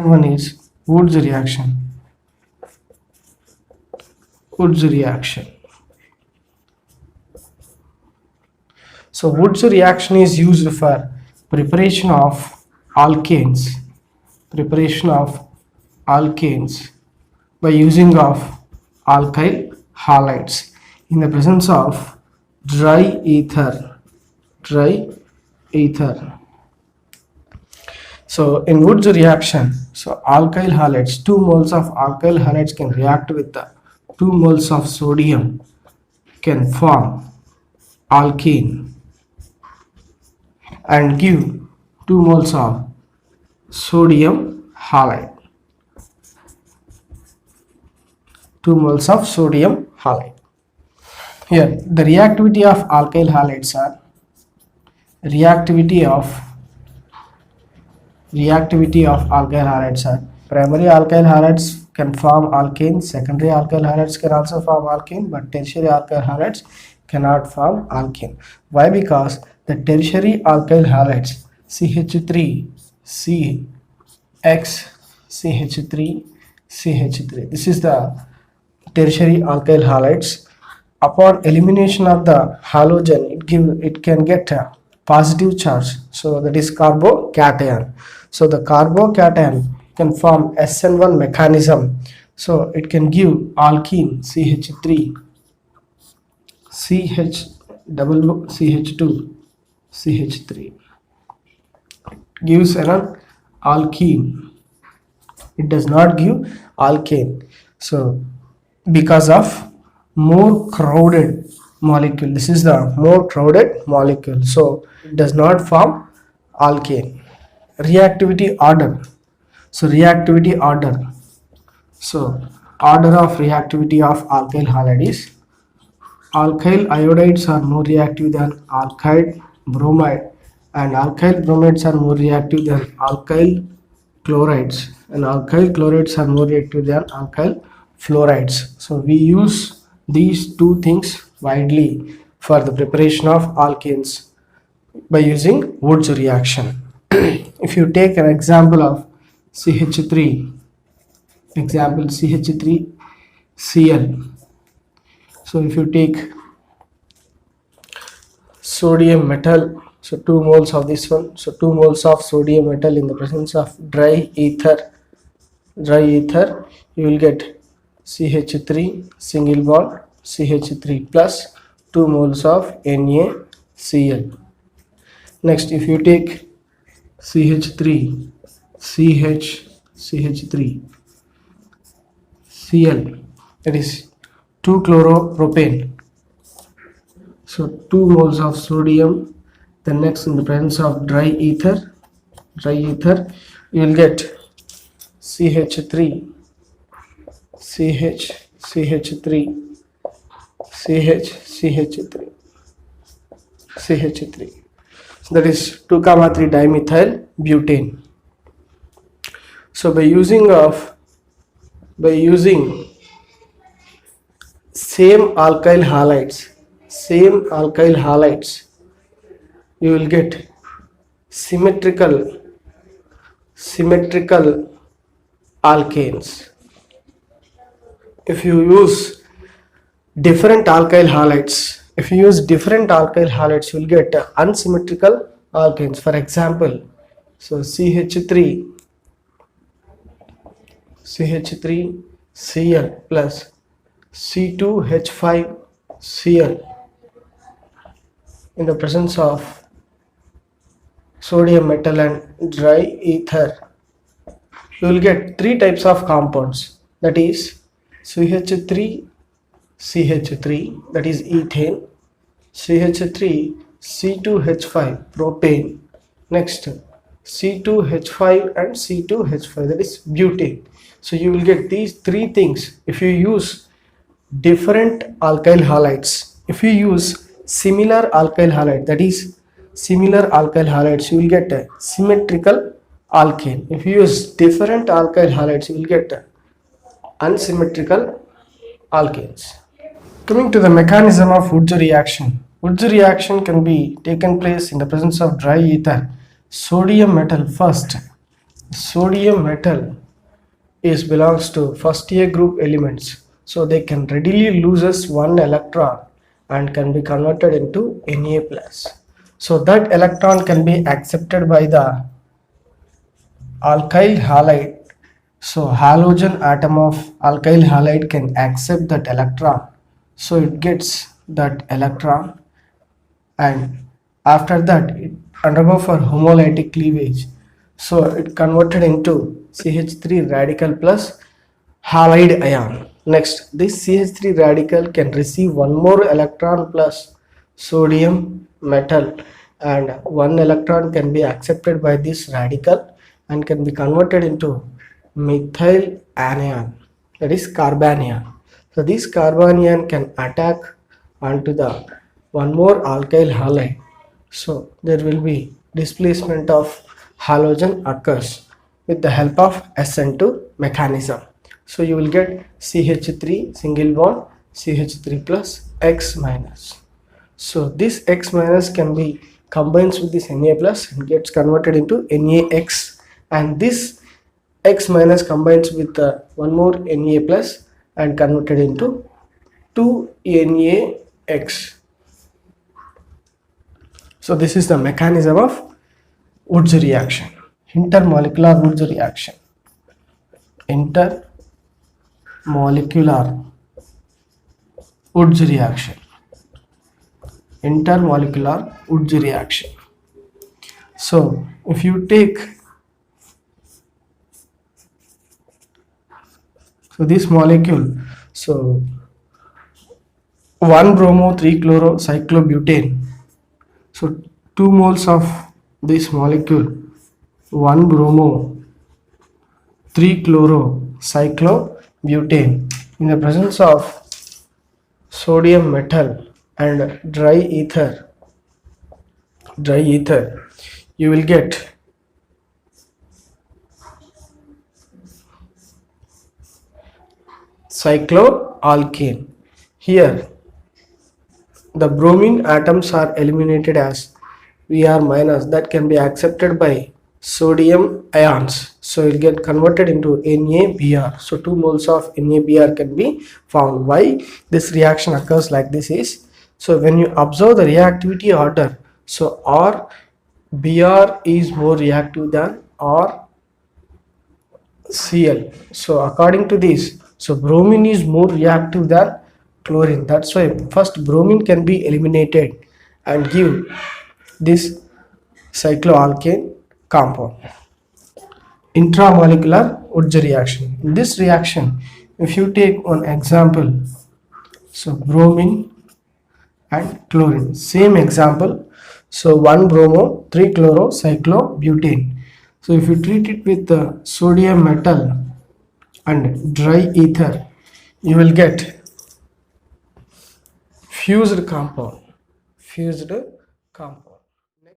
second one is Wood's reaction. Wood's reaction. So Wood's reaction is used for preparation of alkanes. Preparation of alkanes by using of alkyl halides in the presence of dry ether. Dry ether. So in Wood's reaction, so alkyl halides, 2 moles of alkyl halides can react with the 2 moles of sodium, can form alkene and give 2 moles of sodium halide. 2 moles of sodium halide. Here the reactivity of alkyl halides are primary alkyl halides can form alkane, secondary alkyl halides can also form alkane, but tertiary alkyl halides cannot form alkane. Why? Because the tertiary alkyl halides CH3 CX CH3 CH3, this is the tertiary alkyl halides. Upon elimination of the halogen, it can get a positive charge, so that is carbocation. So the carbocation can form SN1 mechanism, so it can give alkene CH3 CH2 CH3, gives an alkene. It does not give alkane. So because of more crowded molecule, this is the more crowded molecule, so it does not form alkane. Reactivity order. So reactivity order. So order of reactivity of alkyl halide is: alkyl iodides are more reactive than alkyl bromide, and alkyl bromides are more reactive than alkyl chlorides, and alkyl chlorides are more reactive than alkyl fluorides. So we use these two things widely for the preparation of alkanes by using Wood's reaction. If you take an example of CH3, example CH3Cl. So if you take sodium metal, so 2 moles of this one, so 2 moles of sodium metal in the presence of dry ether, you will get CH3 single bond CH3 plus 2 moles of NaCl. Next, if you take CH3 CH3 Cl, that is 2-chloropropane, so 2 moles of sodium. Then next, in the presence of dry ether, you will get CH3 CH3 that is 2,3 dimethyl butane. So by using same alkyl halides, you will get symmetrical alkanes. If you use different alkyl halides, you will get unsymmetrical alkanes. For example, so CH3 Cl plus C2H5Cl in the presence of sodium metal and dry ether, you will get 3 types of compounds, that is CH3 that is ethane, CH3 C2H5 propane, next C2H5 and C2H5, that is butane. So you will get these 3 things if you use different alkyl halides. If you use similar alkyl halide, that is similar alkyl halides, you will get a symmetrical alkane. If you use different alkyl halides, you will get unsymmetrical alkanes. Coming to the mechanism of Wood's reaction. Wood's reaction can be taken place in the presence of dry ether. Sodium metal first sodium metal is belongs to first year group elements, so they can readily loses one electron and can be converted into Na plus. So that electron can be accepted by the alkyl halide. So halogen atom of alkyl halide can accept that electron, so it gets that electron, and after that it undergo for homolytic cleavage, so it converted into CH3 radical plus halide ion. Next, this CH3 radical can receive one more electron plus sodium metal, and one electron can be accepted by this radical and can be converted into methyl anion, that is carbanion. So this carbanion can attack onto the one more alkyl halide, so there will be displacement of halogen occurs with the help of SN2 mechanism. So you will get CH3 single bond CH3 plus X minus. So this X minus can be combines with this Na plus and gets converted into NaX, and this X minus combines with one more Na plus and converted into 2NaX. So this is the mechanism of Woods reaction, intermolecular Woods reaction, intermolecular Woods reaction, intermolecular Woods reaction. So if you take this molecule, so 1 bromo 3 chloro cyclobutane, so 2 moles of this molecule 1 bromo 3 chloro cyclobutane in the presence of sodium metal and dry ether, you will get cycloalkane. Here the bromine atoms are eliminated as Br minus, that can be accepted by sodium ions, so it will get converted into NaBr. So 2 moles of NaBr can be found. Why this reaction occurs like this is, so when you observe the reactivity order, so Br is more reactive than Cl. So according to this, so bromine is more reactive than chlorine. That's why first bromine can be eliminated and give this cycloalkane compound. Intramolecular Woods reaction. In this reaction, if you take one example, so bromine and chlorine, same example, so 1 bromo 3 chloro cyclobutane. So if you treat it with the sodium metal and dry ether, you will get fused compound.